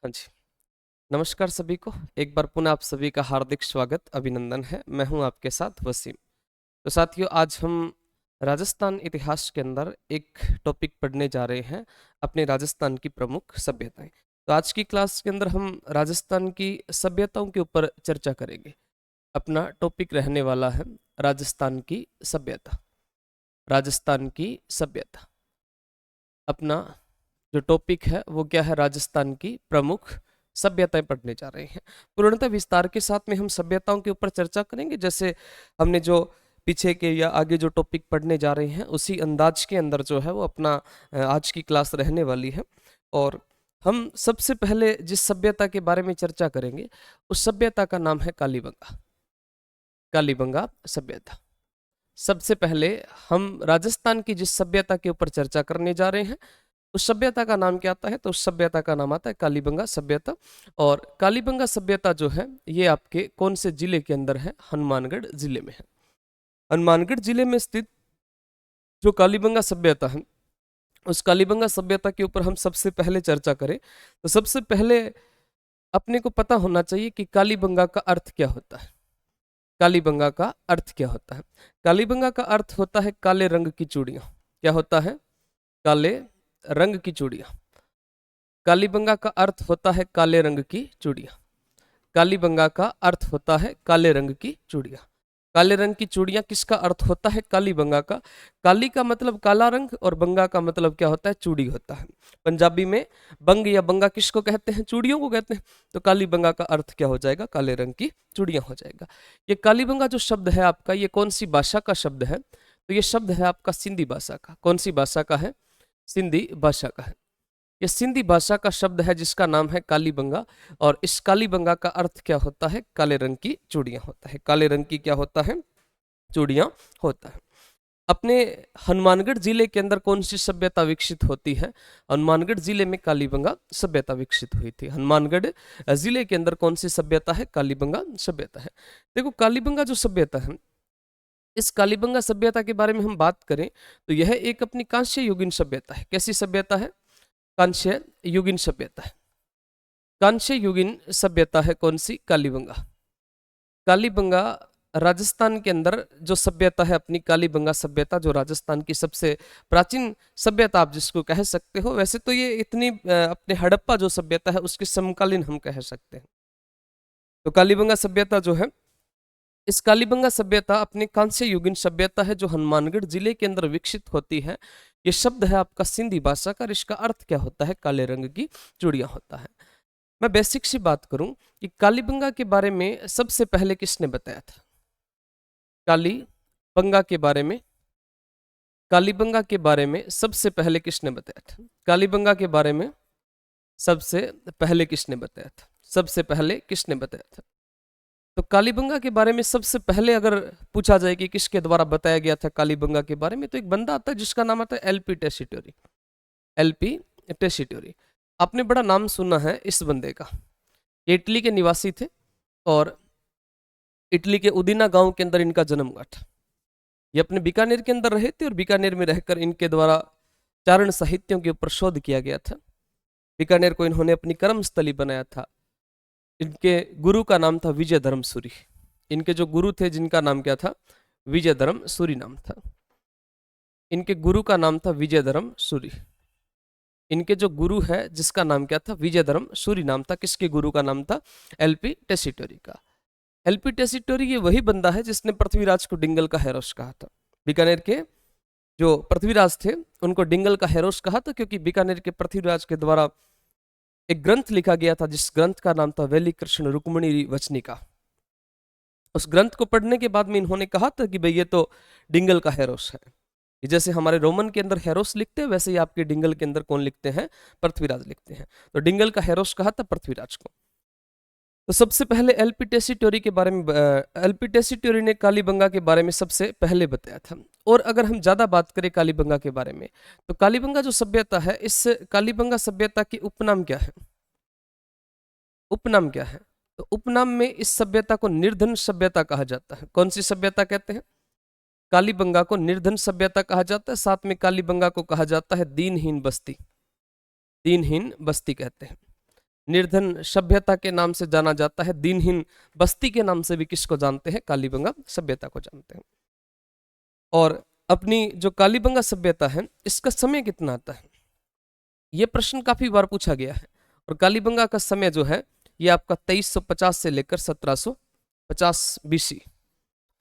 हाँ जी। नमस्कार सभी को। एक बार पुनः आप सभी का हार्दिक स्वागत, अभिनंदन है। मैं हूं आपके साथ वसीम। तो साथियों, आज हम राजस्थान इतिहास के अंदर एक टॉपिक पढ़ने जा रहे हैं, अपने राजस्थान की प्रमुख सभ्यताएं। तो आज की क्लास के अंदर हम राजस्थान की सभ्यताओं के ऊपर चर्चा करेंगे। अपना टॉपिक रहने वाला है राजस्थान की सभ्यता। राजस्थान की सभ्यता अपना जो टॉपिक है वो क्या है? राजस्थान की प्रमुख सभ्यताएं पढ़ने जा रहे हैं। पूर्णतः विस्तार के साथ में हम सभ्यताओं के ऊपर चर्चा करेंगे। जैसे हमने जो पीछे के या आगे जो टॉपिक पढ़ने जा रहे हैं उसी अंदाज के अंदर जो है वो अपना आज की क्लास रहने वाली है। और हम सबसे पहले जिस सभ्यता के बारे में चर्चा करेंगे उस सभ्यता का नाम है कालीबंगा। कालीबंगा सभ्यता। सबसे पहले हम राजस्थान की जिस सभ्यता के ऊपर चर्चा करने जा रहे हैं उस सभ्यता का नाम क्या आता है? तो उस सभ्यता का नाम आता है कालीबंगा सभ्यता। और कालीबंगा सभ्यता जो है ये आपके कौन से जिले के अंदर है? हनुमानगढ़ जिले में है। हनुमानगढ़ जिले में स्थित जो कालीबंगा सभ्यता है उस कालीबंगा सभ्यता के ऊपर हम सबसे पहले चर्चा करें तो सबसे पहले अपने को पता होना चाहिए कि कालीबंगा का अर्थ क्या होता है। कालीबंगा का अर्थ क्या होता है? कालीबंगा का अर्थ होता है काले रंग की चूड़ियां। क्या होता है? काले रंग की चूड़ियां। कालीबंगा का अर्थ होता है काले रंग की चूड़ियां। कालीबंगा का अर्थ होता है काले रंग की चूड़ियां। काले रंग की चूड़ियां किसका अर्थ होता है? कालीबंगा का। काली का मतलब काला रंग और बंगा का मतलब क्या होता है? चूड़ी होता है। पंजाबी में बंग या बंगा किसको कहते हैं? चूड़ियों को कहते हैं। तो कालीबंगा का अर्थ क्या हो जाएगा? काले रंग की चूड़ियां हो जाएगा। ये कालीबंगा जो शब्द है आपका, ये कौन सी भाषा का शब्द है? तो ये शब्द है आपका सिंधी भाषा का। कौन सी भाषा का है? सिंधी भाषा का है। ये सिंधी भाषा का शब्द है जिसका नाम है कालीबंगा। और इस कालीबंगा का अर्थ क्या होता है? काले रंग की चूड़ियां होता है। काले रंग की क्या होता है? चूड़ियां होता है। अपने हनुमानगढ़ जिले के अंदर कौन सी सभ्यता विकसित होती है? हनुमानगढ़ जिले में कालीबंगा सभ्यता विकसित हुई थी। हनुमानगढ़ जिले के अंदर कौन सी सभ्यता है? कालीबंगा सभ्यता है। देखो, कालीबंगा जो सभ्यता है, इस कालीबंगा सभ्यता के बारे में हम बात करें तो यह एक अपनी कांस्य युगीन सभ्यता है। कैसी सभ्यता है? कांस्य युगीन सभ्यता है। कांस्य युगीन सभ्यता है कौन सी? कालीबंगा। कालीबंगा राजस्थान के अंदर जो सभ्यता है अपनी, कालीबंगा सभ्यता जो राजस्थान की सबसे प्राचीन सभ्यता आप जिसको कह सकते हो। वैसे तो ये इतनी अपने हड़प्पा जो सभ्यता है उसके समकालीन हम कह सकते हैं। तो कालीबंगा सभ्यता जो है, इस कालीबंगा सभ्यता अपनी कांस्य युगीन सभ्यता है जो हनुमानगढ़ जिले के अंदर विकसित होती है। ये शब्द है आपका सिंधी भाषा का। इसका अर्थ क्या होता है? काले रंग की चूड़ियां होता है। मैं बेसिक सी बात करूं कि कालीबंगा के बारे में सबसे पहले किसने बताया था? कालीबंगा के बारे में, कालीबंगा के बारे में सबसे पहले किसने बताया था? कालीबंगा के बारे में सबसे पहले किसने बताया था? सबसे पहले किसने बताया था? तो कालीबंगा के बारे में सबसे पहले अगर पूछा जाए कि किसके द्वारा बताया गया था कालीबंगा के बारे में, तो एक बंदा आता है जिसका नाम आता है एलपी टेसीटोरी। एलपी टेसीटोरी। आपने बड़ा नाम सुना है इस बंदे का। ये इटली के निवासी थे और इटली के उदीना गांव के अंदर इनका जन्म हुआ था। ये अपने बीकानेर के अंदर रहे थे और बीकानेर में रहकर इनके द्वारा चारण साहित्यों के ऊपर शोध किया गया था। बीकानेर को इन्होंने अपनी कर्मस्थली बनाया था। इनके गुरु का नाम था विजय धर्म सूरी। इनके जो गुरु थे जिनका नाम क्या था? विजय धर्म सूरी नाम था। इनके गुरु का नाम था विजय धर्म सूरी। इनके जो गुरु है जिसका नाम क्या था? विजय धर्म सूरी नाम था। किसके गुरु का नाम था? एलपी टेसीटोरी का। एलपी टेसीटोरी ये वही बंदा है जिसने पृथ्वीराज को डिंगल का हेरोस कहा था। बीकानेर के जो पृथ्वीराज थे उनको डिंगल का हेरोस कहा था क्योंकि बीकानेर के पृथ्वीराज के द्वारा एक ग्रंथ लिखा गया था जिस ग्रंथ का नाम था वैली कृष्ण रुक्मणी वचनिका। उस ग्रंथ को पढ़ने के बाद में इन्होंने कहा था कि भाई ये तो डिंगल का हेरोस है। जैसे हमारे रोमन के अंदर हेरोस लिखते हैं वैसे ही आपके डिंगल के अंदर कौन लिखते हैं? पृथ्वीराज लिखते हैं। तो डिंगल का हेरोस कहा था पृथ्वीराज को। तो सबसे पहले एलपी टेसीटोरी के बारे में, एलपी टेसीटोरी ने कालीबंगा के बारे में सबसे पहले बताया था। और अगर हम ज्यादा बात करें कालीबंगा के बारे में तो कालीबंगा जो सभ्यता है, इस कालीबंगा सभ्यता की उपनाम क्या है? उपनाम क्या है? तो उपनाम में इस सभ्यता को निर्धन सभ्यता कहा जाता है। कौन सी सभ्यता कहते हैं? कालीबंगा को निर्धन सभ्यता कहा जाता है। साथ में कालीबंगा को कहा जाता है दीनहीन बस्ती। दीनहीन बस्ती कहते हैं। निर्धन सभ्यता के नाम से जाना जाता है, दिनहीन बस्ती के नाम से भी किसको जानते हैं? कालीबंगा सभ्यता को जानते हैं। और अपनी जो कालीबंगा सभ्यता है इसका समय कितना आता है, ये प्रश्न काफी बार पूछा गया है। और कालीबंगा का समय जो है ये आपका 2350 से लेकर 1750 बीसी।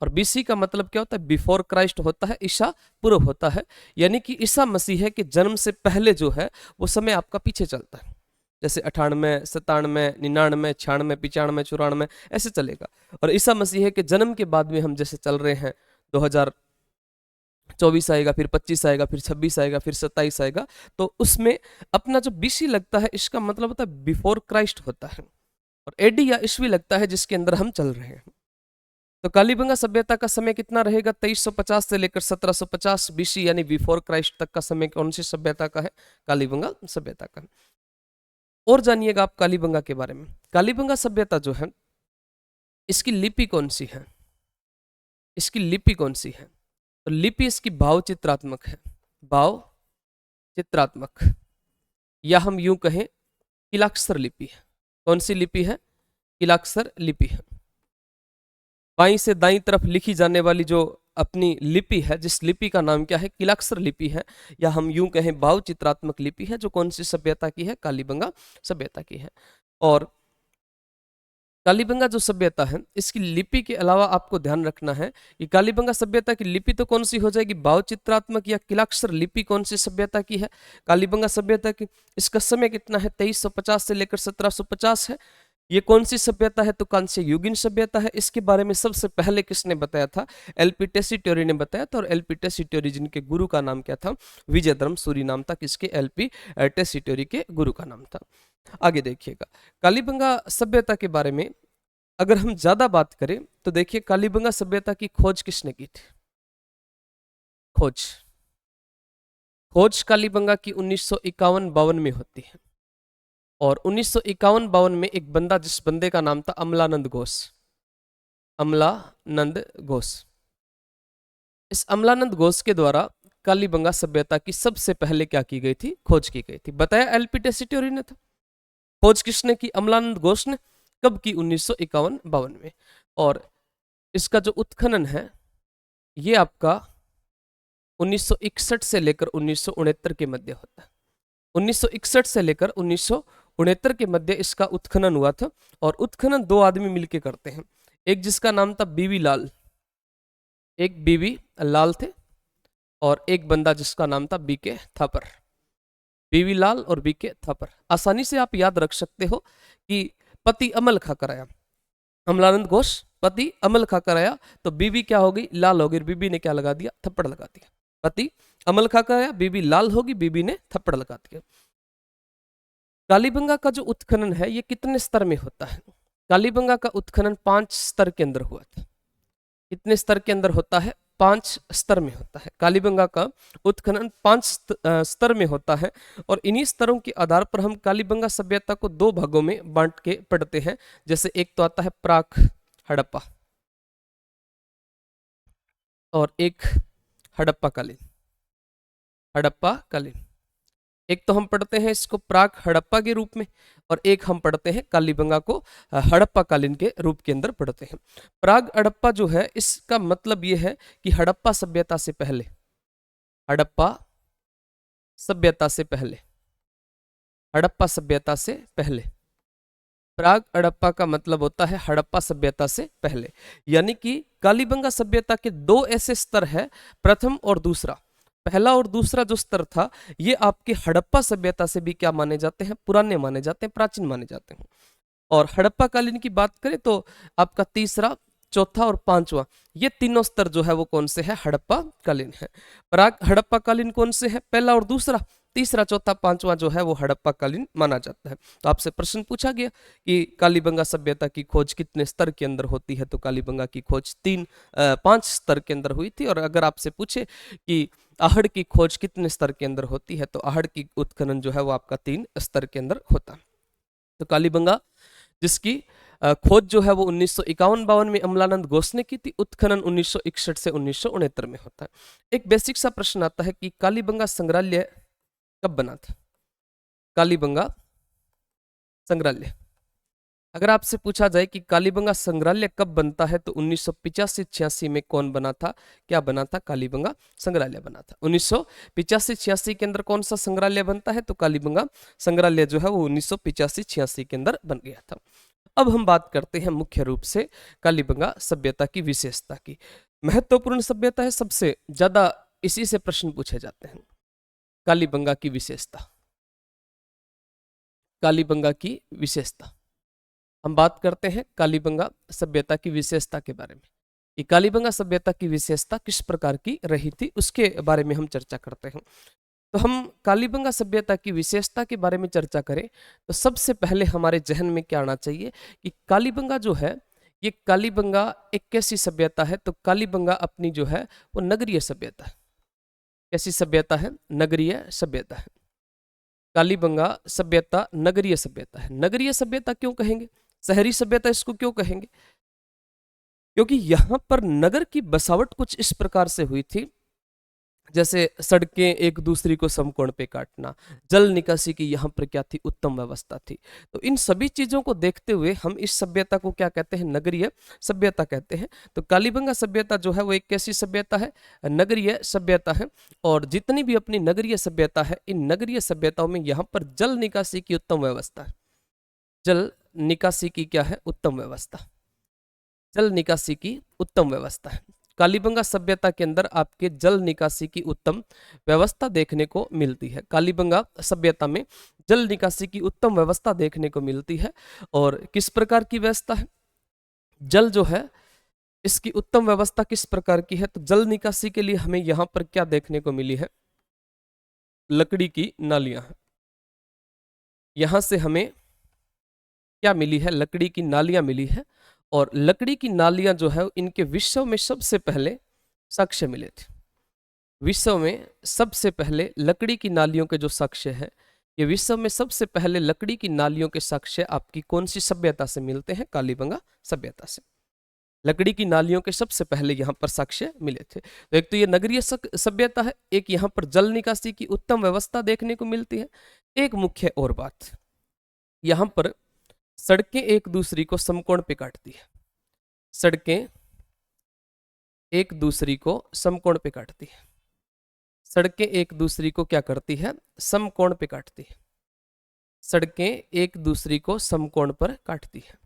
और बीसी का मतलब क्या होता है? बिफोर क्राइस्ट होता है, ईसा पूर्व होता है, यानी कि ईसा मसीह के जन्म से पहले जो है वो समय आपका पीछे चलता है। जैसे 98, 97, 99, 96, 95, 94 ऐसे चलेगा। और ईसा मसीह के जन्म के बाद में हम जैसे चल रहे हैं, 2024 आएगा, फिर 25 आएगा, फिर 26 आएगा, फिर 27 आएगा, तो उसमें अपना जो बीसी लगता है इसका मतलब होता है बिफोर क्राइस्ट होता है। और एडी या ईस्वी लगता है जिसके अंदर हम चल रहे हैं। तो कालीबंगा सभ्यता का समय कितना रहेगा? 2350 से लेकर 1750 बीसी यानी बिफोर क्राइस्ट तक का समय कौन सी सभ्यता का है? कालीबंगा सभ्यता का। और जानिएगा आप कालीबंगा के बारे में। कालीबंगा सभ्यता जो है इसकी लिपि कौन सी है? इसकी लिपि कौन सी है? तो लिपि इसकी भाव चित्रात्मक है, भाव चित्रात्मक, या हम यूं कहें किलाक्षर लिपि है। कौन सी लिपि है? किलाक्षर लिपि है। बाईं से दाईं तरफ लिखी जाने वाली जो अपनी लिपि है, जिस लिपि का नाम क्या है? किलाक्षर लिपि है, या हम यूं कहें भाव चित्रात्मक लिपि है, जो कौन सी सभ्यता की है? कालीबंगा सभ्यता की है। और कालीबंगा जो सभ्यता है इसकी लिपि के अलावा आपको ध्यान रखना है कि कालीबंगा सभ्यता की लिपि तो कौन सी हो जाएगी? भाव चित्रात्मक या किलाक्षर लिपि कौन सी सभ्यता की है? कालीबंगा सभ्यता की। इसका समय कितना है? 2350 से लेकर 1750 है। ये कौन सी सभ्यता है? तो कांस्य युगीन सभ्यता है। इसके बारे में सबसे पहले किसने बताया था? एलपी टेसीटोरी ने बताया था। और एलपी टेसीटोरी जिनके गुरु का नाम क्या था? विजयधर्म सूरी नाम था। किसके? एलपी टेसीटोरी के गुरु का नाम था। आगे देखिएगा, कालीबंगा सभ्यता के बारे में अगर हम ज्यादा बात करें तो देखिए, कालीबंगा सभ्यता की खोज किसने की थी? खोज खोज कालीबंगा की 1951-52 में होती है। और 1951-52 में एक बंदा, जिस बंदे का नाम था अमलानंद घोष, अमलानंद घोष, इस अमलानंद घोष के द्वारा कालीबंगा सभ्यता की सबसे पहले क्या की गई थी? खोज की गई थी। बताया एलपी टेसीटोरी ने था। खोज किसने की? अमलानंद घोष ने। कब की? 1951-52 में। और इसका जो उत्खनन है ये आपका 1961 से लेकर 1969 के मध्य होता है। 1961 से लेकर 1969 के मध्य इसका उत्खनन हुआ था। और उत्खनन दो आदमी मिलके करते हैं। एक जिसका नाम था बीवी लाल, एक बीवी लाल थे, और एक बंदा जिसका नाम था बीके थापर। बीवी लाल और बीके थापर। आसानी से आप याद रख सकते हो कि पति अमल खाकर आया, अमलानंद घोष पति अमल खाकर आया, तो बीवी क्या होगी? लाल होगी। बीबी ने क्या लगा दिया? थप्पड़ लगा दिया। पति अमल खाकर आया, बीबी लाल होगी, बीबी ने थप्पड़ लगा दिया। कालीबंगा का जो उत्खनन है ये कितने स्तर में होता है? कालीबंगा का उत्खनन 5 स्तर के अंदर हुआ था। कितने स्तर के अंदर होता है? 5 स्तर में होता है। कालीबंगा का उत्खनन 5 स्तर में होता है। और इन्हीं स्तरों के आधार पर हम कालीबंगा सभ्यता को दो भागों में बांट के पढ़ते हैं। जैसे एक तो आता है प्राक हड़प्पा, और एक हड़प्पा कालीन। हड़प्पा कालीन, एक तो हम पढ़ते हैं इसको प्राक हड़प्पा के रूप में, और एक हम पढ़ते हैं कालीबंगा को हड़प्पा कालीन के रूप के अंदर पढ़ते हैं। प्राग हड़प्पा जो है इसका मतलब ये है कि हड़प्पा सभ्यता से पहले, हड़प्पा सभ्यता से पहले, हड़प्पा सभ्यता से पहले। प्राग हड़प्पा का मतलब होता है हड़प्पा सभ्यता से पहले। यानी कि कालीबंगा सभ्यता के दो ऐसे स्तर है, प्रथम और दूसरा। पहला और दूसरा जो स्तर था ये आपके हड़प्पा सभ्यता से भी क्या माने जाते हैं? पुराने माने जाते हैं, प्राचीन माने जाते हैं। और हड़प्पा कालीन की बात करें तो आपका तीसरा, चौथा और पांचवा, ये तीनों स्तर जो है वो कौन से है? हड़प्पा कालीन है। प्राग हड़प्पा कालीन कौन से है? पहला और दूसरा। तीसरा, चौथा, पांचवा जो है वो हड़प्पा कालीन माना जाता है। तो आपसे प्रश्न पूछा गया कि कालीबंगा सभ्यता की खोज कितने स्तर के अंदर होती है? तो कालीबंगा की खोज 5 स्तर के अंदर हुई थी। और अगर आपसे पूछे कि आहड़ की खोज कितने स्तर के अंदर होती है, तो आहड़ की उत्खनन जो है वो आपका 3 स्तर के अंदर होता है। तो कालीबंगा जिसकी खोज जो है वो 1951-52 में अमलानंद घोष ने की थी, उत्खनन 1961 से 1969 में होता है। एक बेसिक सा प्रश्न आता है कि कालीबंगा संग्रहालय कब बना था? कालीबंगा संग्रहालय। अगर आपसे पूछा जाए कि कालीबंगा संग्रहालय कब बनता है तो 1985-86 में कौन बना था, क्या बना था? कालीबंगा संग्रहालय बना था। 1985-86 के अंदर कौन सा संग्रहालय बनता है? तो कालीबंगा संग्रहालय जो है वो 1985-86 के अंदर बन गया था। अब हम बात करते हैं मुख्य रूप से कालीबंगा सभ्यता की विशेषता की। महत्वपूर्ण सभ्यता है, सबसे ज्यादा इसी से प्रश्न पूछे जाते हैं। कालीबंगा की विशेषता, कालीबंगा की विशेषता, हम बात करते हैं कालीबंगा सभ्यता की विशेषता के बारे में। ये कालीबंगा सभ्यता की विशेषता किस प्रकार की रही थी उसके बारे में हम चर्चा करते हैं। तो हम कालीबंगा सभ्यता की विशेषता के बारे में चर्चा करें तो सबसे पहले हमारे जहन में क्या आना चाहिए कि कालीबंगा जो है, ये कालीबंगा एक कैसी सभ्यता है? तो कालीबंगा अपनी जो है वो नगरीय सभ्यता है। कैसी सभ्यता है? नगरीय सभ्यता है। कालीबंगा सभ्यता नगरीय सभ्यता है। नगरीय सभ्यता क्यों कहेंगे? शहरी सभ्यता इसको क्यों कहेंगे? क्योंकि यहां पर नगर की बसावट कुछ इस प्रकार से हुई थी, जैसे सड़कें एक दूसरी को समकोण पे काटना, जल निकासी की यहाँ पर क्या थी? उत्तम व्यवस्था थी। तो इन सभी चीजों को देखते हुए हम इस सभ्यता को क्या कहते हैं? नगरीय सभ्यता कहते हैं। तो कालीबंगा सभ्यता जो है वो एक कैसी सभ्यता है? नगरीय सभ्यता है। और जितनी भी अपनी नगरीय सभ्यता है, इन नगरीय सभ्यताओं में यहाँ पर जल निकासी की उत्तम व्यवस्था है। जल निकासी की क्या है? उत्तम व्यवस्था। जल निकासी की उत्तम व्यवस्था है। कालीबंगा सभ्यता के अंदर आपके जल निकासी की उत्तम व्यवस्था देखने को मिलती है। कालीबंगा सभ्यता में जल निकासी की उत्तम व्यवस्था देखने को मिलती है। और किस प्रकार की व्यवस्था है? जल जो है इसकी उत्तम व्यवस्था किस प्रकार की है? तो जल निकासी के लिए हमें यहां पर क्या देखने को मिली है? लकड़ी की नालियां। यहां से हमें क्या मिली है? लकड़ी की नालियां मिली है। और लकड़ी की नालियां जो है इनके विश्व में सबसे पहले साक्ष्य मिले थे। विश्व में सबसे पहले लकड़ी की नालियों के जो साक्ष्य है, ये विश्व में सबसे पहले लकड़ी की नालियों के साक्ष्य आपकी कौन सी सभ्यता से मिलते हैं? कालीबंगा सभ्यता से। लकड़ी की नालियों के सबसे पहले यहाँ पर साक्ष्य मिले थे। तो एक तो ये नगरीय सभ्यता है, एक यहाँ पर जल निकासी की उत्तम व्यवस्था देखने को मिलती है। एक मुख्य और बात, यहाँ पर सड़कें एक दूसरी को समकोण पे काटती है। सड़कें एक दूसरी को समकोण पे काटती है। सड़कें एक दूसरी को क्या करती है? समकोण पे काटती है। सड़कें एक दूसरी को समकोण पर काटती है।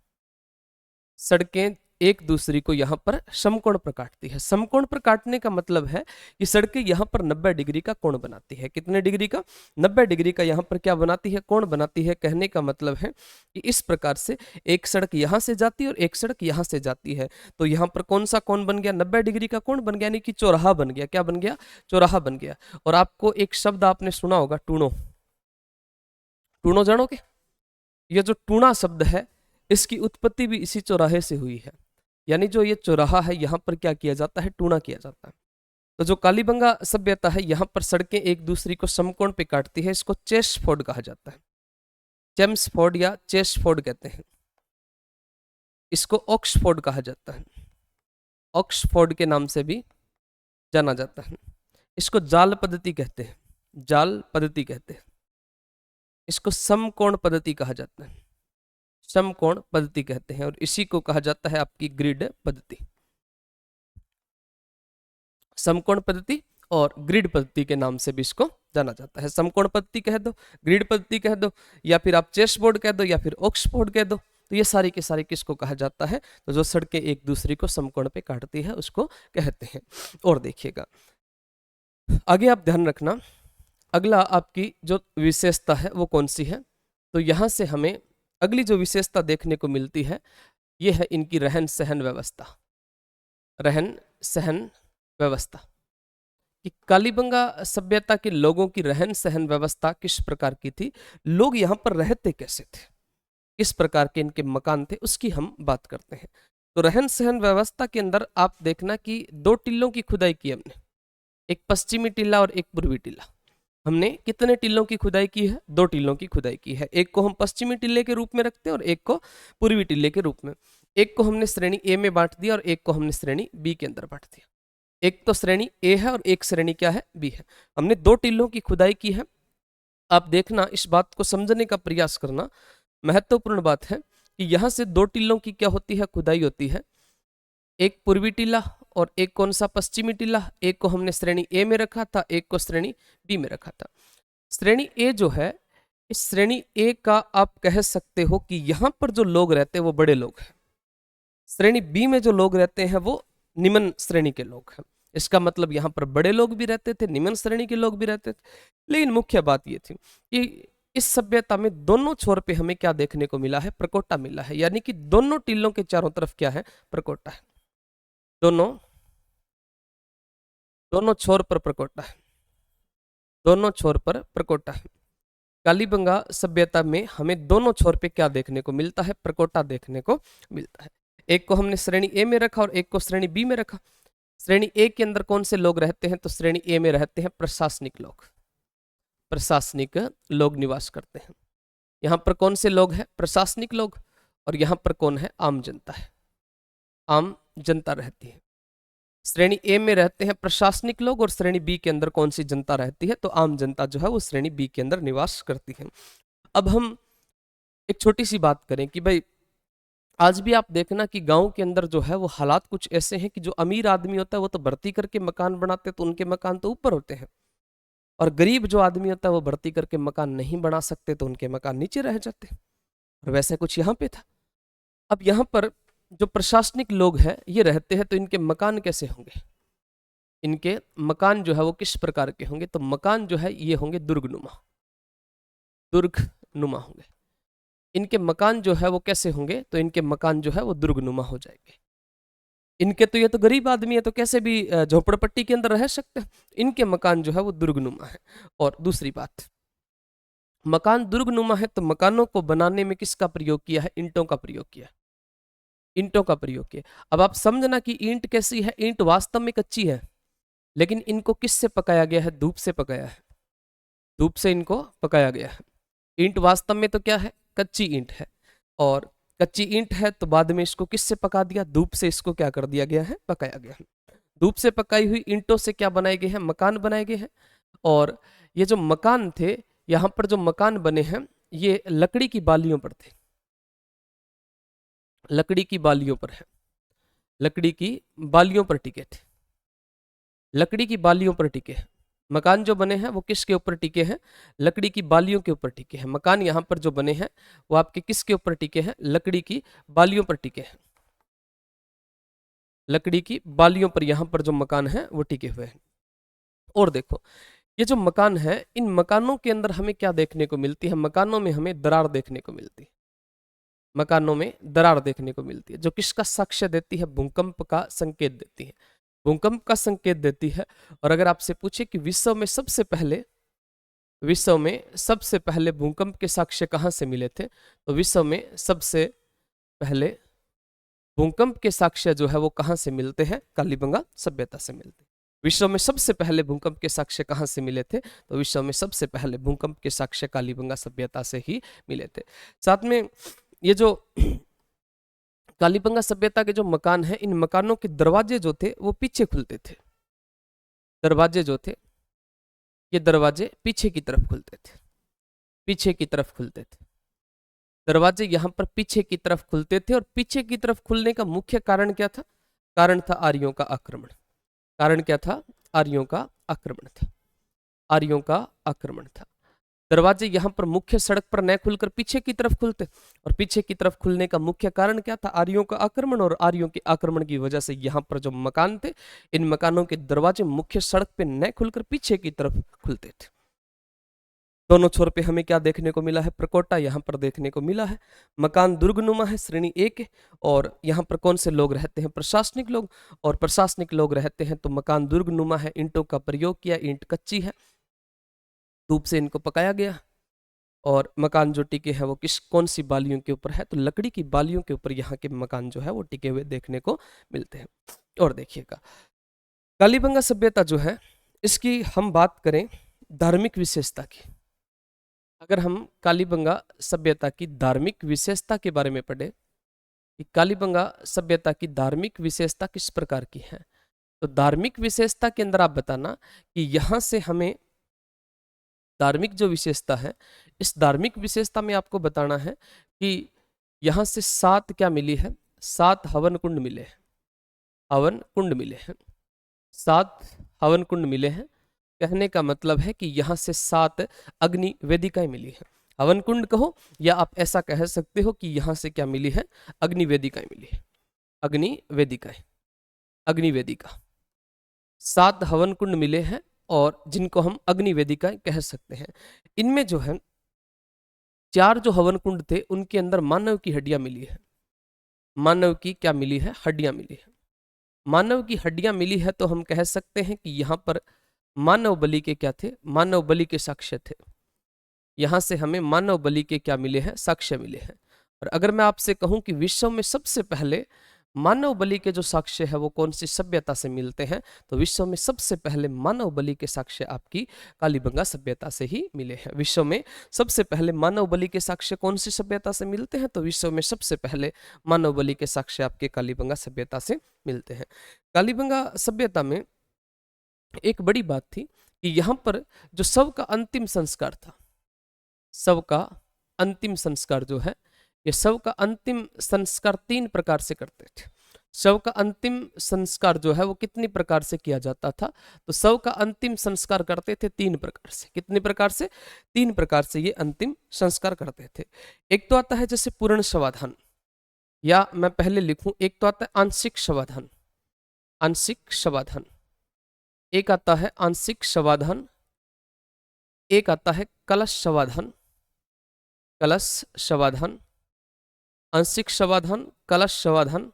सड़कें एक दूसरी को यहां पर समकोण पर काटती है। समकोण पर काटने का मतलब है कि सड़कें यहां पर 90 डिग्री का कोण बनाती है। कितने डिग्री का? 90 डिग्री का यहां पर क्या बनाती है? कोण बनाती है। कहने का मतलब है कि इस प्रकार से एक सड़क यहां से जाती है और एक सड़क यहां से जाती है। तो यहां पर कौन सा कोण बन गया? 90 डिग्री का कोण बन गया, यानी कि चौराहा बन गया। क्या बन गया? चौराहा बन गया। और आपको एक शब्द आपने सुना होगा, टूणो। टूणो जानोगे? यह जो टूणा शब्द है इसकी उत्पत्ति भी इसी चौराहे से हुई है। यानी जो ये चौराहा है यहाँ पर क्या किया जाता है? टूणा किया जाता है। तो जो कालीबंगा सभ्यता है यहाँ पर सड़कें एक दूसरी को समकोण पे काटती है, इसको चेम्सफोर्ड कहा जाता है। चेम्सफोर्ड या चेस्टफोर्ड कहते हैं। इसको ऑक्सफोर्ड कहा जाता है। ऑक्सफोर्ड के नाम से भी जाना जाता है। इसको जाल पद्धति कहते हैं। जाल पद्धति कहते हैं। इसको समकोण पद्धति कहा जाता है। समकोण पद्धति कहते हैं। और इसी को कहा जाता है आपकी ग्रिड पद्धति। समकोण पद्धति और ग्रिड पद्धति के नाम से भी इसको जाना जाता है। समकोण पद्धति कह दो, ग्रिड पद्धति कह दो, या फिर आप चेस्टबोर्ड कह दो, या फिर ऑक्सफोर्ड कह दो। तो ये सारी के सारी किसको कहा जाता है? तो जो सड़कें एक दूसरे को समकोण पे काटती है उसको कहते हैं। और देखिएगा आगे आप ध्यान रखना, अगला आपकी जो विशेषता है वो कौन सी है? तो यहां से हमें अगली जो विशेषता देखने को मिलती है ये है इनकी रहन सहन व्यवस्था। रहन सहन व्यवस्था कि कालीबंगा सभ्यता के लोगों की रहन सहन व्यवस्था किस प्रकार की थी, लोग यहाँ पर रहते कैसे थे, किस प्रकार के इनके मकान थे, उसकी हम बात करते हैं। तो रहन सहन व्यवस्था के अंदर आप देखना कि 2 टिल्लों की खुदाई की हमने, एक पश्चिमी टिल्ला और एक पूर्वी टिल्ला। हमने कितने टिल्लों की खुदाई की है? 2 टिल्लों की खुदाई की है। एक को हम पश्चिमी टिल्ले के रूप में रखते हैं और एक को पूर्वी टिल्ले के रूप में। एक को हमने श्रेणी ए में बांट दिया और एक को हमने श्रेणी बी के अंदर बांट दिया। एक तो श्रेणी ए है और एक श्रेणी क्या है? बी है। हमने 2 टिल्लों की खुदाई की है। आप देखना, इस बात को समझने का प्रयास करना महत्वपूर्ण बात है कि यहाँ से दो टीलों की क्या होती है, खुदाई होती है। एक पूर्वी टीला और एक कौन सा, पश्चिमी टीला। एक को हमने श्रेणी ए में रखा था, एक को श्रेणी बी में रखा था। श्रेणी ए जो है, इस श्रेणी ए का आप कह सकते हो कि यहां पर जो लोग रहते हैं वो बड़े लोग हैं। श्रेणी बी में जो लोग रहते हैं वो निम्न श्रेणी के लोग हैं। इसका मतलब यहां पर बड़े लोग भी रहते थे, निम्न श्रेणी के लोग भी रहते थे। लेकिन मुख्य बात ये थी कि इस सभ्यता में दोनों छोर पे हमें क्या देखने को मिला है, प्रकोटा मिला है। यानी कि दोनों टीलों के चारों तरफ क्या है, प्रकोटा है। दोनों दोनों छोर पर प्रकोटा है, दोनों छोर पर प्रकोटा है। कालीबंगा सभ्यता में हमें दोनों छोर पे क्या देखने को मिलता है, प्रकोटा देखने को मिलता है। एक को हमने श्रेणी ए में रखा और एक को श्रेणी बी में रखा। श्रेणी ए के अंदर कौन से लोग रहते हैं, तो श्रेणी ए में रहते हैं प्रशासनिक लोग। प्रशासनिक लोग निवास करते हैं। यहां पर कौन से लोग हैं, प्रशासनिक लोग। और यहां पर कौन है, आम जनता है, आम जनता रहती है। श्रेणी ए में रहते हैं प्रशासनिक लोग और श्रेणी बी के अंदर कौन सी जनता रहती है, तो आम जनता जो है वो श्रेणी बी के अंदर निवास करती है। अब हम एक छोटी सी बात करें कि भाई आज भी आप देखना कि गांव के अंदर जो है वो हालात कुछ ऐसे हैं कि जो अमीर आदमी होता है वो तो भर्ती करके मकान बनाते हैं, तो उनके मकान तो ऊपर होते हैं। और गरीब जो आदमी होता है वो भर्ती करके मकान नहीं बना सकते, तो उनके मकान नीचे रह जाते हैं। और वैसे कुछ यहाँ पे था। अब यहाँ पर जो प्रशासनिक लोग हैं ये रहते हैं, तो इनके मकान कैसे होंगे, इनके मकान जो है वो किस प्रकार के होंगे, तो मकान जो है ये होंगे दुर्गनुमा, दुर्गनुमा होंगे। इनके मकान जो है वो कैसे होंगे, तो इनके मकान जो है वो दुर्गनुमा हो जाएंगे। इनके तो ये तो गरीब आदमी है, तो कैसे भी झोपड़पट्टी के अंदर रह सकते हैं। इनके मकान जो है वो दुर्गनुमा है। और दूसरी बात, मकान दुर्गनुमा है तो मकानों को बनाने में किसका प्रयोग किया है, ईंटों का प्रयोग किया, ईंटों का प्रयोग किया। अब आप समझना कि ईंट कैसी है, ईंट वास्तव में कच्ची है, लेकिन इनको किससे पकाया गया है, धूप से पकाया है, धूप से इनको पकाया गया है। ईंट वास्तव में तो क्या है, कच्ची ईंट है। और कच्ची ईंट है तो बाद में इसको किससे पका दिया, धूप से इसको क्या कर दिया गया है, पकाया गया है। धूप से पकाई हुई ईंटों से क्या बनाए गए हैं, मकान बनाए गए हैं। और ये जो मकान थे, यहाँ पर जो मकान बने हैं ये लकड़ी की बालियों पर थे, लकड़ी की बालियों पर है, लकड़ी की बालियों पर टिके थे, लकड़ी की बालियों पर टिके हैं। मकान जो बने हैं वो किसके ऊपर टिके हैं, लकड़ी की बालियों के ऊपर टिके हैं। मकान यहाँ पर जो बने हैं वो आपके किसके ऊपर टिके हैं, लकड़ी की बालियों पर टिके हैं। लकड़ी की बालियों पर यहाँ पर जो मकान है वो टिके हुए हैं। और देखो ये जो मकान है, इन मकानों के अंदर हमें क्या देखने को मिलती है, मकानों में हमें दरार देखने को मिलती है, मकानों में दरार देखने को मिलती है, जो किसका साक्ष्य देती है, भूकंप का संकेत देती है, भूकंप का संकेत देती है। और अगर आपसे पूछे कि विश्व में सबसे पहले भूकंप के साक्ष्य कहाँ से मिले थे, तो विश्व में सबसे पहले भूकंप के साक्ष्य जो है वो कहाँ से मिलते हैं, कालीबंगा सभ्यता से मिलते हैं। विश्व में सबसे पहले भूकंप के साक्ष्य कहाँ से मिले थे, तो विश्व में सबसे पहले भूकंप के साक्ष्य कालीबंगा सभ्यता से ही मिले थे। साथ में ये जो कालीबंगा सभ्यता के जो मकान है, इन मकानों के दरवाजे जो थे वो पीछे खुलते थे, दरवाजे जो थे ये दरवाजे पीछे की तरफ खुलते थे, पीछे की तरफ खुलते थे। दरवाजे यहाँ पर पीछे की तरफ खुलते थे। और पीछे की तरफ खुलने का मुख्य कारण क्या था, कारण था आर्यों का आक्रमण। कारण क्या था, आर्यों का आक्रमण था, आर्यों का आक्रमण था। दरवाजे यहाँ पर मुख्य सड़क पर न खुलकर पीछे की तरफ खुलते, और पीछे की तरफ खुलने का मुख्य कारण क्या था, आर्यों का आक्रमण। और आर्यों के आक्रमण की वजह से यहाँ पर जो मकान थे, इन मकानों के दरवाजे मुख्य सड़क पे न खुलकर पीछे की तरफ खुलते थे। दोनों छोर पे हमें क्या देखने को मिला है, प्रकोटा यहाँ पर देखने को मिला है। मकान दुर्गनुमा है श्रेणी ए के। और यहाँ पर कौन से लोग रहते हैं, प्रशासनिक लोग। और प्रशासनिक लोग रहते हैं तो मकान दुर्गनुमा है, ईंटों का प्रयोग किया, ईंट कच्ची है, धूप से इनको पकाया गया। और मकान जो टिके हैं वो कौन सी बालियों के ऊपर है, तो लकड़ी की बालियों के ऊपर यहाँ के मकान जो है वो टिके हुए देखने को मिलते हैं। और देखिएगा कालीबंगा सभ्यता जो है, इसकी हम बात करें धार्मिक विशेषता की। अगर हम कालीबंगा सभ्यता की धार्मिक विशेषता के बारे में पढ़े कि कालीबंगा सभ्यता की धार्मिक विशेषता किस प्रकार की है, तो धार्मिक विशेषता के अंदर आप बताना कि यहाँ से हमें धार्मिक जो विशेषता है, इस धार्मिक विशेषता में आपको बताना है कि यहाँ से 7 क्या मिली है, 7 हवन कुंड मिले हैं, हवन कुंड मिले हैं, 7 हवन कुंड मिले हैं। कहने का मतलब है कि यहाँ से 7 अग्नि वेदिकाएं मिली हैं। हवन कुंड कहो या आप ऐसा कह सकते हो कि यहाँ से क्या मिली है, अग्नि वेदिकाएं मिली है, अग्नि वेदिकाएं, अग्नि वेदिका 7 हवन कुंड मिले हैं और जिनको हम अग्नि वेदिकाएं कह सकते हैं। इनमें जो है 4 जो हवन कुंड थे उनके अंदर मानव की हड्डियां मिली है, मानव की क्या मिली है, हड्डियां मिली है। मानव की हड्डियां मिली है तो हम कह सकते हैं कि यहाँ पर मानव बलि के क्या थे, मानव बलि के साक्ष्य थे। यहाँ से हमें मानव बलि के क्या मिले हैं, साक्ष्य मिले हैं। और अगर मैं आपसे कहूं कि विश्व में सबसे पहले मानव बलि के जो साक्ष्य है वो कौन सी सभ्यता से मिलते हैं, तो विश्व में सबसे पहले मानव बलि के साक्ष्य आपकी कालीबंगा सभ्यता से ही मिले हैं। विश्व में सबसे पहले मानव बलि के साक्ष्य कौन सी सभ्यता से मिलते हैं, तो विश्व में सबसे पहले मानव बलि के साक्ष्य आपके कालीबंगा सभ्यता से मिलते हैं। कालीबंगा सभ्यता में एक बड़ी बात थी कि यहाँ पर जो शव का अंतिम संस्कार था, शव का अंतिम संस्कार जो है, ये शव का अंतिम संस्कार 3 प्रकार से करते थे। शव का अंतिम संस्कार जो है वो कितनी प्रकार से किया जाता था, तो शव का अंतिम संस्कार करते थे 3 प्रकार से। कितने प्रकार से, 3 प्रकार से ये अंतिम संस्कार करते थे। एक तो आता है जैसे पूर्ण शवाधान, या मैं पहले लिखूं, एक तो आता है आंशिक शवाधान, आंशिक शवाधान, एक आता है आंशिक शवाधान, एक आता है कलश शवाधान, कलश शवाधान, आंशिक शवाधान, कलश शवाधान,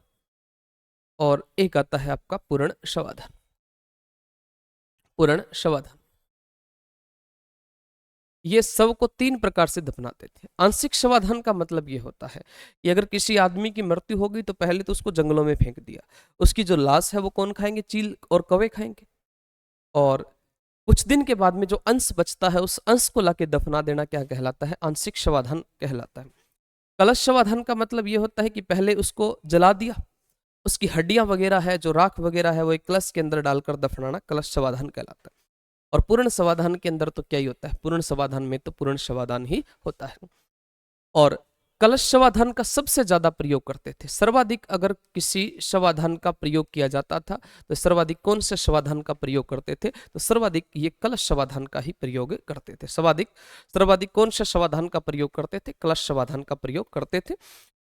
और एक आता है आपका पूर्ण शवाधान, पूर्ण शवाधान। ये शव को 3 प्रकार से दफनाते थे। आंशिक शवाधान का मतलब ये होता है कि अगर किसी आदमी की मृत्यु हो गई तो पहले तो उसको जंगलों में फेंक दिया, उसकी जो लाश है वो कौन खाएंगे, चील और कौवे खाएंगे, और कुछ दिन के बाद में जो अंश बचता है उस अंश को लाके दफना देना क्या कहलाता है, आंशिक शवाधान कहलाता है। कलश शवाधान का मतलब ये होता है कि पहले उसको जला दिया, उसकी हड्डियां वगैरह है, जो राख वगैरह है, वो एक कलश के अंदर डालकर दफनाना कलश शवाधान कहलाता है। और पूर्ण शवाधान के अंदर तो क्या ही होता है, पूर्ण शवाधान में तो पूर्ण शवाधान ही होता है। और कलश शवाधान का सबसे ज्यादा प्रयोग करते थे। सर्वाधिक अगर किसी शवाधान का प्रयोग किया जाता था तो सर्वाधिक कौन से शवाधान का प्रयोग करते थे, तो सर्वाधिक ये कलश शवाधान का ही प्रयोग करते थे। सर्वाधिक कौन से शवाधान का प्रयोग करते थे, कलश शवाधान का प्रयोग करते थे।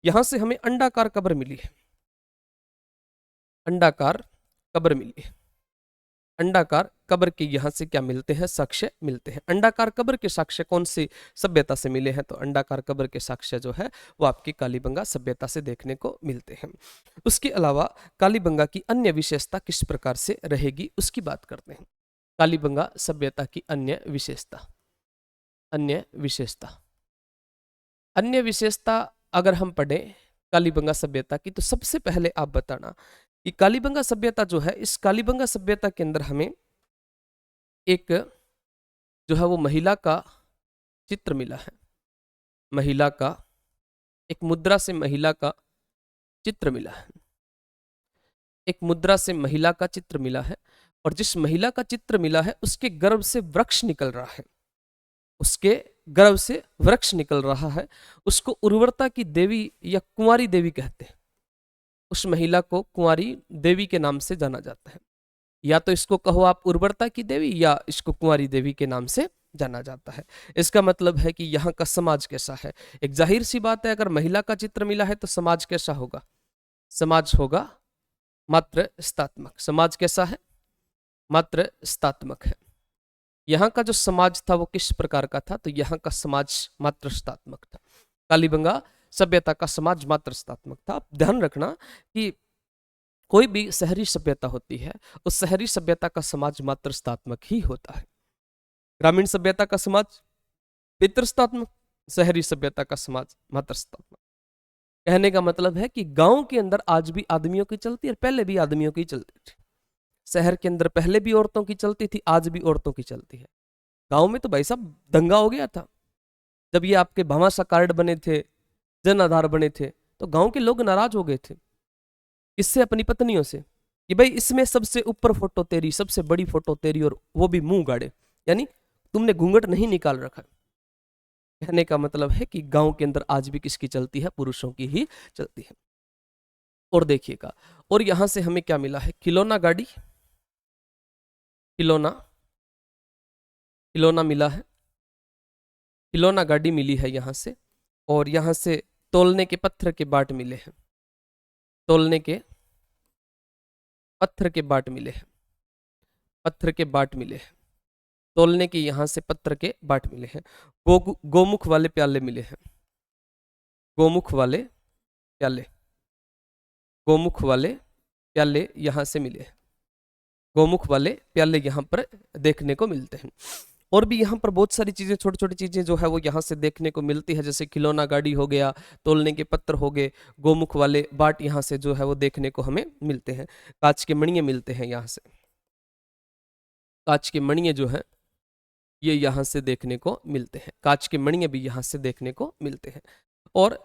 यहां से हमें अंडाकार कब्र मिली है, अंडाकार कब्र मिली है। अंडाकार कब्र के यहाँ से क्या मिलते हैं, साक्ष्य मिलते हैं। अंडाकार कब्र के साक्ष्य कौन सी सभ्यता से मिले हैं, तो अंडाकार कब्र के साक्ष्य जो है वो आपकी कालीबंगा सभ्यता से देखने को मिलते हैं। उसके अलावा कालीबंगा की अन्य विशेषता किस प्रकार से रहेगी उसकी बात करते हैं। कालीबंगा सभ्यता की अन्य विशेषता, अन्य विशेषता, अन्य विशेषता अगर हम पढ़े कालीबंगा सभ्यता की, तो सबसे पहले आप बताना कि कालीबंगा सभ्यता जो है, इस कालीबंगा सभ्यता के अंदर हमें एक जो है वो महिला का चित्र मिला है, महिला का एक मुद्रा से महिला का चित्र मिला है, एक मुद्रा से महिला का चित्र मिला है। और जिस महिला का चित्र मिला है उसके गर्भ से वृक्ष निकल रहा है, उसके गर्भ से वृक्ष निकल रहा है। उसको उर्वरता की देवी या कुंवारी देवी कहते हैं। उस महिला को कुंवारी देवी के नाम से जाना जाता है। या तो इसको कहो आप उर्वरता की देवी, या इसको कुंवारी देवी के नाम से जाना जाता है। इसका मतलब है कि यहाँ का समाज कैसा है। एक जाहिर सी बात है, अगर महिला का चित्र मिला है तो समाज कैसा होगा, समाज होगा मात्र स्थात्मक। समाज कैसा है, मात्र स्थात्मक है। यहाँ का जो समाज था वो किस प्रकार का था, तो यहाँ का समाज मात्र स्थात्मक था। कालीबंगा सभ्यता का समाज मात्र स्थात्मक था। आप ध्यान रखना कि कोई भी शहरी सभ्यता होती है, उस शहरी सभ्यता का समाज मात्र स्थात्मक ही होता है। ग्रामीण सभ्यता का समाज पितृस्थात्मक, शहरी सभ्यता का समाज मात्र स्थात्मक। कहने का मतलब है कि गांव के अंदर आज भी आदमियों की चलती है, पहले भी आदमियों की चलती थी। शहर के अंदर पहले भी औरतों की चलती थी, आज भी औरतों की चलती है। गांव में तो भाई साहब दंगा हो गया था जब ये आपके भामाशाह कार्ड बने थे, जन आधार बने थे, तो गांव के लोग नाराज हो गए थे। इससे अपनी पत्नियों से कि भाई इसमें सबसे ऊपर फोटो तेरी, सबसे बड़ी फोटो तेरी, और वो भी मुंह गाड़े, यानी तुमने घूंघट नहीं निकाल रखा। कहने का मतलब है कि गांव के अंदर आज भी किसकी चलती है, पुरुषों की ही चलती है। और देखिएगा, और यहां से हमें क्या मिला है, खिलौना गाड़ी, खिलौना, खिलौना मिला है, खिलौना गाड़ी मिली है यहां से। और यहां से तोलने के पत्थर के बाट मिले हैं, तोलने के पत्थर के बाट मिले हैं, पत्थर के बाट मिले हैं, तोलने के यहां से पत्थर के बाट मिले हैं। गोमुख वाले प्याले मिले हैं, गोमुख वाले प्याले, गोमुख वाले प्याले यहां से मिले हैं, गोमुख वाले प्याले यहां पर देखने को मिलते हैं। और भी यहाँ पर बहुत सारी चीजें, छोटी छोटी चीजें जो है वो यहाँ से देखने को मिलती है, जैसे खिलौना गाड़ी हो गया, तोलने के पत्थर हो गए, गोमुख वाले बाट यहाँ से जो है वो देखने को हमें मिलते हैं। कांच के मणिये मिलते हैं यहाँ से, कांच के मणिये जो है ये यहाँ से देखने को मिलते हैं, कांच के मणिये भी यहाँ से देखने को मिलते हैं। और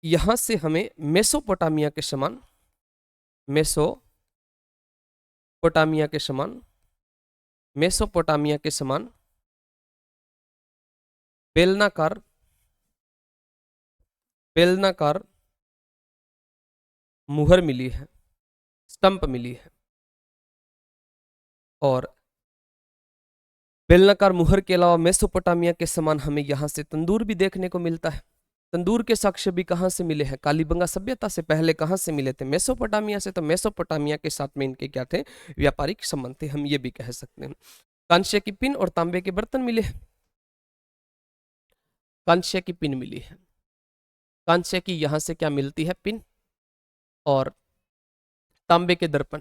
यहाँ से हमें मेसोपोटामिया के समान, मेसोपोटामिया के समान, मेसोपोटामिया के समान बेलनाकार, बेलनाकार मुहर मिली है, स्टंप मिली है। और बेलनाकार मुहर के अलावा मेसोपोटामिया के समान हमें यहां से तंदूर भी देखने को मिलता है। तंदूर के साक्ष्य भी कहां से मिले हैं, कालीबंगा सभ्यता से पहले कहां से मिले थे, मेसोपोटामिया से। तो मेसोपोटामिया के साथ में इनके क्या थे, व्यापारिक संबंध थे, हम ये भी कह सकते हैं। कांस्य की पिन और तांबे के बर्तन मिले हैं, कांस्य की पिन मिली है, कांस्य की यहां से क्या मिलती है, पिन। और तांबे के दर्पण,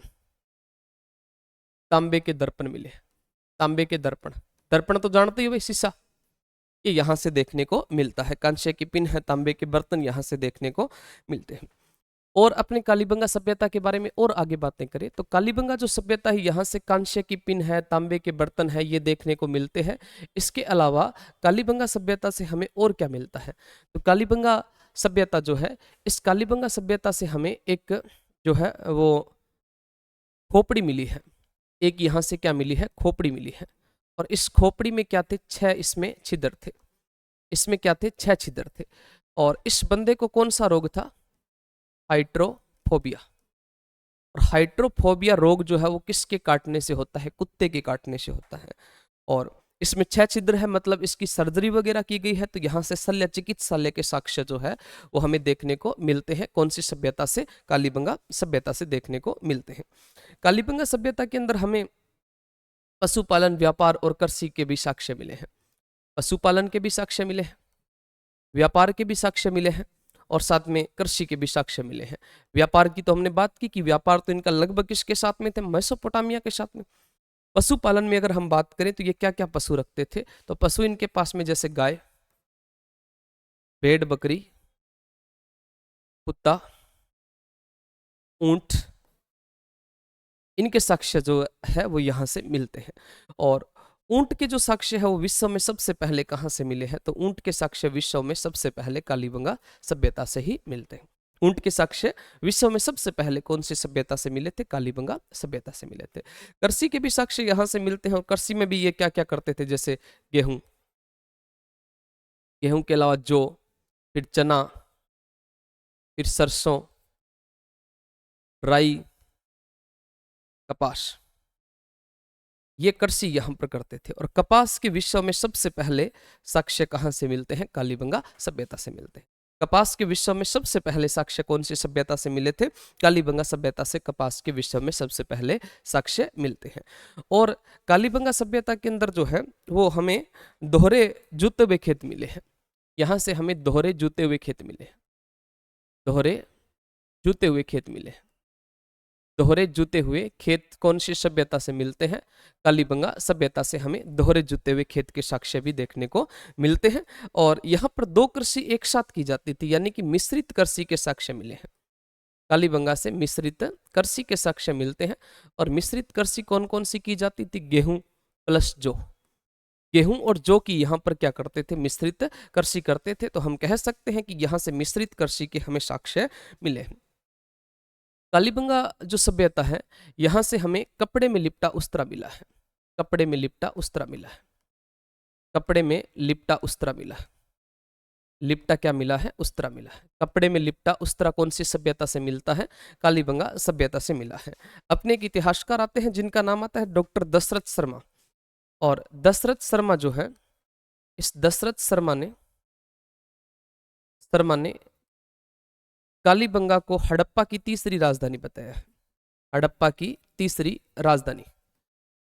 तांबे के दर्पण मिले, तांबे के दर्पण, दर्पण तो जानते ही हो भाई, शीशा, ये यहां से देखने को मिलता है। कांस्य की पिन है, तांबे के बर्तन यहां से देखने को मिलते हैं। और अपने कालीबंगा सभ्यता के बारे में और आगे बातें करें तो कालीबंगा जो सभ्यता है यहाँ से कांस्य की पिन है, तांबे के बर्तन है, ये देखने को मिलते हैं। इसके अलावा कालीबंगा सभ्यता से हमें और क्या मिलता है, तो कालीबंगा सभ्यता जो है, इस कालीबंगा सभ्यता से हमें एक जो है वो खोपड़ी मिली है, एक यहाँ से क्या मिली है, खोपड़ी मिली है। और इस खोपड़ी में क्या थे, 6 इसमें छिद्र थे, इसमें क्या थे, 6 छिद्र थे। और इस बंदे को कौन सा रोग था, हाइड्रोफोबिया। और हाइड्रोफोबिया रोग जो है वो किसके काटने से होता है, कुत्ते के काटने से होता है। और इसमें 6 छिद्र है, मतलब इसकी सर्जरी वगैरह की गई है। तो यहाँ से शल्य चिकित्सालय के साक्ष्य जो है वो हमें देखने को मिलते हैं। कौन सी सभ्यता से, कालीबंगा सभ्यता से देखने को मिलते हैं। कालीबंगा सभ्यता के अंदर हमें पशुपालन, व्यापार और कृषि के भी साक्ष्य मिले हैं, पशुपालन के भी साक्ष्य मिले हैं, व्यापार के भी साक्ष्य मिले हैं, और साथ में कृषि के भी साक्ष्य मिले हैं। व्यापार की तो हमने बात की कि व्यापार तो इनका लगभग किसके साथ में थे, मेसोपोटामिया के साथ में। पशुपालन में अगर हम बात करें तो ये क्या क्या पशु रखते थे, तो पशु इनके पास में जैसे गाय, भेड़, बकरी, कुत्ता, ऊंट, इनके साक्ष्य जो है वो यहाँ से मिलते हैं। और ऊंट के जो साक्ष्य है वो विश्व में सबसे पहले कहाँ से मिले हैं, तो ऊंट के साक्ष्य विश्व में सबसे पहले कालीबंगा सभ्यता से ही मिलते हैं। ऊंट के साक्ष्य विश्व में सबसे पहले कौन सी सभ्यता से मिले थे, कालीबंगा सभ्यता से मिले थे। कृषि के भी साक्ष्य यहाँ से मिलते हैं। और कृषि में भी ये क्या क्या करते थे, जैसे गेहूं, गेहूं के अलावा जौ, फिर चना, फिर सरसों, राई, कपास, ये कृषि यहां पर करते थे। और कपास के विश्व में सबसे पहले साक्ष्य कहां से मिलते हैं, कालीबंगा सभ्यता से मिलते हैं। कपास के विश्व में सबसे पहले साक्ष्य कौन सी सभ्यता से मिले थे, कालीबंगा सभ्यता से कपास के विश्व में सबसे पहले साक्ष्य मिलते हैं। और कालीबंगा सभ्यता के अंदर जो है वो हमें दोहरे जूते हुए खेत मिले हैं, यहां से हमें दोहरे जूते हुए खेत मिले हैं, दोहरे जूते हुए खेत मिले हैं। दोहरे जूते हुए खेत कौन सी सभ्यता से मिलते हैं, कालीबंगा सभ्यता से हमें दोहरे जूते हुए खेत के साक्ष्य भी देखने को मिलते हैं। और यहाँ पर 2 कृषि एक साथ की जाती थी, यानी कि मिश्रित कृषि के साक्ष्य मिले हैं। कालीबंगा से मिश्रित कृषि के साक्ष्य मिलते हैं। और मिश्रित कृषि कौन कौन सी की जाती थी, गेहूं प्लस जौ, गेहूं और जौ की यहाँ पर क्या करते थे, मिश्रित कृषि करते थे। तो हम कह सकते हैं कि यहाँ से मिश्रित कृषि के हमें साक्ष्य मिले हैं। कालीबंगा जो सभ्यता है यहाँ से हमें कपड़े में लिपटा उस्तरा मिला है, कपड़े में लिपटा उस्तरा मिला है। कपड़े में लिपटा उस्तरा मिला है। लिपटा क्या मिला है? उस्तरा मिला है। कपड़े में लिपटा उस्तरा कौन सी सभ्यता से मिलता है? कालीबंगा सभ्यता से मिला है। अपने एक इतिहासकार आते हैं जिनका नाम आता है डॉक्टर दशरथ शर्मा। और दशरथ शर्मा जो है, इस दशरथ शर्मा ने कालीबंगा को हड़प्पा की तीसरी राजधानी बताया है। हड़प्पा की तीसरी राजधानी।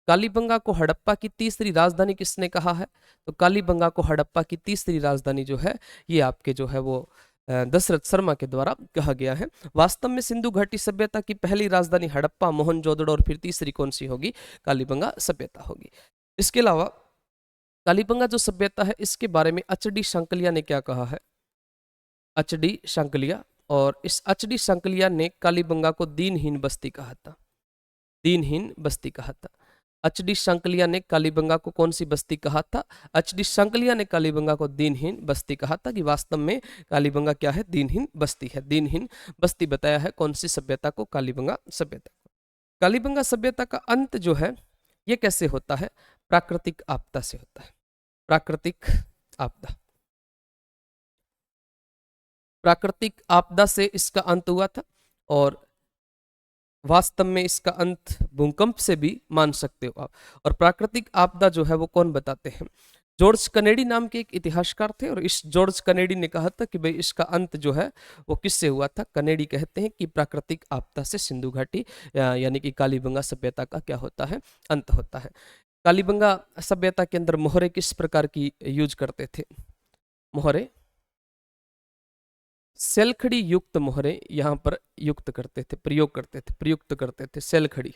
कालीबंगा को हड़प्पा की तीसरी राजधानी किसने कहा है? तो कालीबंगा को हड़प्पा की तीसरी राजधानी जो है, ये आपके जो है वो दशरथ शर्मा के द्वारा कहा गया है। वास्तव में सिंधु घाटी सभ्यता की पहली राजधानी हड़प्पा, मोहनजोदड़ो और फिर तीसरी कौन सी होगी? कालीबंगा सभ्यता होगी। इसके अलावा कालीबंगा जो सभ्यता है, इसके बारे में एच.डी. शांकलिया ने क्या कहा है? एच.डी. शांकलिया। और इस एच.डी. शांकलिया ने कालीबंगा को दीनहीन बस्ती कहा था। दीनहीन बस्ती कहा था। एच.डी. शांकलिया ने कालीबंगा को कौन सी बस्ती कहा था? एच.डी. शांकलिया ने कालीबंगा को दीनहीन बस्ती कहा था कि वास्तव में कालीबंगा क्या है? दीनहीन बस्ती है। दीनहीन बस्ती बताया है कौन सी सभ्यता को? कालीबंगा सभ्यता को। कालीबंगा सभ्यता का अंत जो है, ये कैसे होता है? प्राकृतिक आपदा से होता है। प्राकृतिक आपदा। प्राकृतिक आपदा से इसका अंत हुआ था। और वास्तव में इसका अंत भूकंप से भी मान सकते हो आप। और प्राकृतिक आपदा जो है वो कौन बताते हैं? जॉर्ज कनेडी नाम के एक इतिहासकार थे। और इस जॉर्ज कनेडी ने कहा था कि भाई इसका अंत जो है वो किससे हुआ था? कनेडी कहते हैं कि प्राकृतिक आपदा से सिंधु घाटी यानी कि कालीबंगा सभ्यता का क्या होता है? अंत होता है। कालीबंगा सभ्यता के अंदर मोहरे किस प्रकार की यूज करते थे? मोहरे सेलखड़ी युक्त मोहरे यहां पर युक्त करते थे, प्रयोग करते थे, प्रयुक्त करते थे। सेलखड़ी,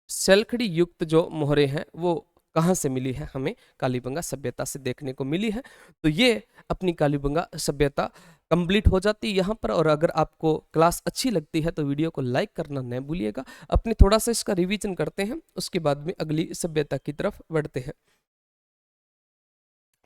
सेलखड़ी युक्त जो मोहरे हैं वो कहाँ से मिली है? हमें कालीबंगा सभ्यता से देखने को मिली है। तो ये अपनी कालीबंगा सभ्यता कंप्लीट हो जाती है यहाँ पर। और अगर आपको क्लास अच्छी लगती है तो वीडियो को लाइक करना न भूलिएगा। अपने थोड़ा सा इसका रिवीजन करते हैं, उसके बाद में अगली सभ्यता की तरफ बढ़ते हैं।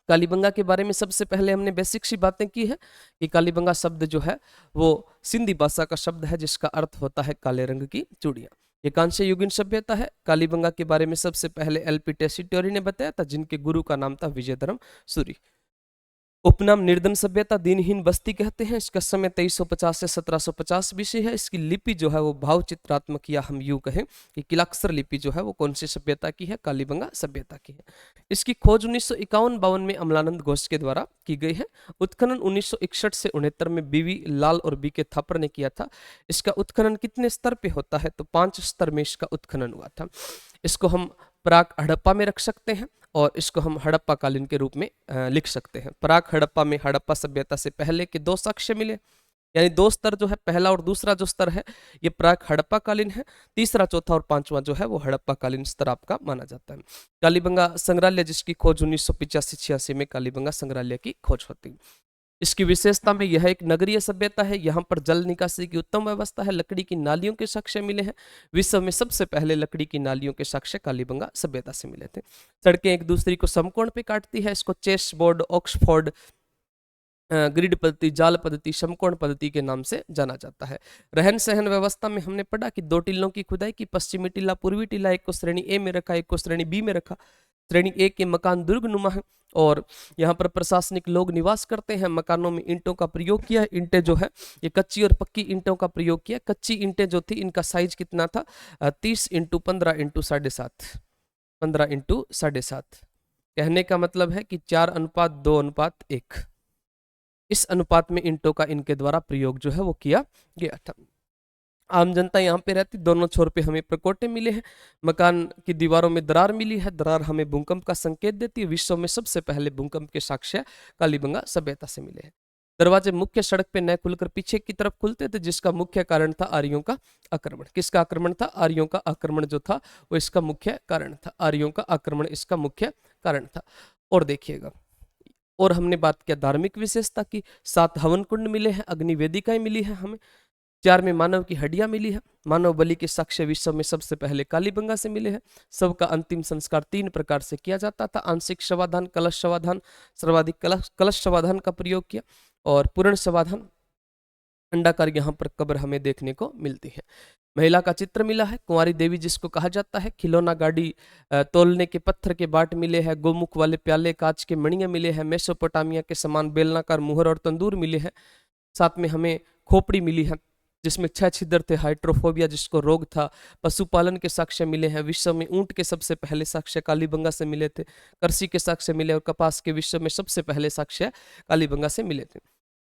कालीबंगा के बारे में सबसे पहले हमने बेसिक सी बातें की है कि कालीबंगा शब्द जो है वो सिंधी भाषा का शब्द है जिसका अर्थ होता है काले रंग की चूड़ियां। ये कांस्य युगीन सभ्यता है। कालीबंगा के बारे में सबसे पहले एल.पी. टेसीटोरी ने बताया था, जिनके गुरु का नाम था विजयधर्म सूरी। उपनाम निर्धन सभ्यता, दीनहीन बस्ती कहते हैं। इसका समय 2350 से 1750 बीसी है। इसकी लिपि जो है वो भाव चित्रात्मक, या हम यूं कहें कि किलाक्षर लिपि जो है वो कौन सी सभ्यता की है? कालीबंगा सभ्यता की है। इसकी खोज 1951-52 में अमलानंद घोष के द्वारा की गई है। उत्खनन 1961 से 69 में बीवी लाल और बी.के. थापर ने किया था। इसका उत्खनन कितने स्तर पे होता है? तो 5 स्तर में इसका उत्खनन हुआ था। इसको हम प्राक हड़प्पा में रख सकते हैं और इसको हम हड़प्पा कालीन के रूप में लिख सकते हैं। प्राक हड़प्पा में हड़प्पा सभ्यता से पहले के 2 साक्ष्य मिले, यानी 2 स्तर जो है, पहला और दूसरा जो स्तर है ये प्राक हड़प्पा कालीन है। तीसरा, चौथा और पांचवा जो है वो हड़प्पा कालीन स्तर आपका माना जाता है। कालीबंगा संग्रहालय जिसकी खोज 1985-86 में कालीबंगा संग्रहालय की खोज होती है। इसकी विशेषता में यह एक नगरीय सभ्यता है। यहाँ पर जल निकासी की उत्तम व्यवस्था है। लकड़ी की नालियों के साक्ष्य मिले हैं। विश्व में सबसे पहले लकड़ी की नालियों के साक्ष्य कालीबंगा सभ्यता से मिले थे। सड़कें एक दूसरे को समकोण पे काटती है। इसको चेस बोर्ड, ऑक्सफोर्ड ग्रिड पद्धति, जाल पद्धति, समकोण पद्धति के नाम से जाना जाता है। रहन सहन व्यवस्था में हमने पढ़ा कि 2 टीलों की खुदाई की। पश्चिमी टीला, पूर्वी टीला, एक को श्रेणी ए में रखा, एक को श्रेणी बी में रखा। श्रेणी ए के मकान दुर्ग नुमा है और यहाँ पर प्रशासनिक लोग निवास करते हैं। मकानों में ईंटों का प्रयोग किया है। ईंटें जो है ये कच्ची और पक्की ईंटों का प्रयोग किया। कच्ची ईंटें जो थी इनका साइज कितना था? 30 × 15 × 7.5, 15 × 7.5। कहने का मतलब है कि 4:2:1 इस अनुपात में ईंटों का इनके द्वारा प्रयोग जो है वो किया गया था। आम जनता यहाँ पे रहती। दोनों छोर पे हमें प्रकोटे मिले हैं। मकान की दीवारों में दरार मिली है। दरार हमें भूकंप का संकेत देती है। विश्व में सबसे पहले भूकंप के साक्ष्य कालीबंगा सभ्यता से मिले हैं। दरवाजे मुख्य सड़क पे न खुलकर पीछे की तरफ खुलते थे, जिसका मुख्य कारण था आर्यों का आक्रमण। किसका आक्रमण था? आर्यों का आक्रमण जो था वो इसका मुख्य कारण था। आर्यों का आक्रमण इसका मुख्य कारण था। और देखिएगा, और हमने बात किया धार्मिक विशेषता की। 7 हवन कुंड मिले हैं। अग्नि वेदिकाएं मिली है हमें। 4 में मानव की हड्डियां मिली है। मानव बलि के साक्ष्य विश्व में सबसे पहले कालीबंगा से मिले हैं। सबका अंतिम संस्कार 3 प्रकार से किया जाता था। आंशिक शवाधान, कलश शवाधान, सर्वाधिक कलश शवाधान का प्रयोग किया और पूर्ण शवाधान अंडाकार यहाँ पर कब्र हमें देखने को मिलती है। महिला का चित्र मिला है, कुंवारी देवी जिसको कहा जाता है। खिलौना गाड़ी, तौलने के पत्थर के बाट मिले हैं, गोमुख वाले प्याले, कांच के मणियां मिले हैं, मेसोपोटामिया के समान बेलनाकार मुहर और तंदूर मिले हैं। साथ में हमें खोपड़ी मिली है जिसमें 6 छिद्र थे, हाइड्रोफोबिया जिसको रोग था। पशुपालन के साक्ष्य मिले हैं, विश्व में ऊंट के सबसे पहले साक्ष्य कालीबंगा से मिले थे। कृषि के साक्ष्य मिले और कपास के विश्व में सबसे पहले साक्ष्य कालीबंगा से मिले थे।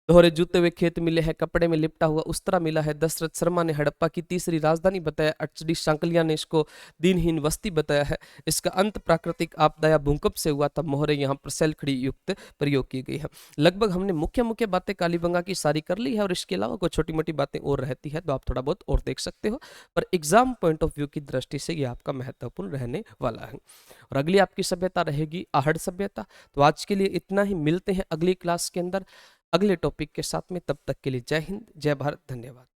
दोहरे जूते हुए खेत मिले हैं, कपड़े में लिपटा हुआ उस्तरा मिला है। दशरथ शर्मा ने हड़प्पा की तीसरी राजधानी बताया। एचडी सांकलिया ने इसको दिनहीन बस्ती बताया है। इसका अंत प्राकृतिक आपदा या भूकंप से हुआ था। मोहरे यहाँ पर सैलखड़ी युक्त प्रयोग की गई है। लगभग हमने मुख्य मुख्य बातें कालीबंगा की सारी कर ली है और इसके अलावा कोई छोटी मोटी बातें और रहती है तो आप थोड़ा बहुत और देख सकते हो, पर एग्जाम पॉइंट ऑफ व्यू की दृष्टि से ये आपका महत्वपूर्ण रहने वाला है। और अगली आपकी सभ्यता रहेगी आहड़ सभ्यता। तो आज के लिए इतना ही, मिलते हैं अगली क्लास के अंदर अगले टॉपिक के साथ में। तब तक के लिए जय हिंद, जय भारत, धन्यवाद।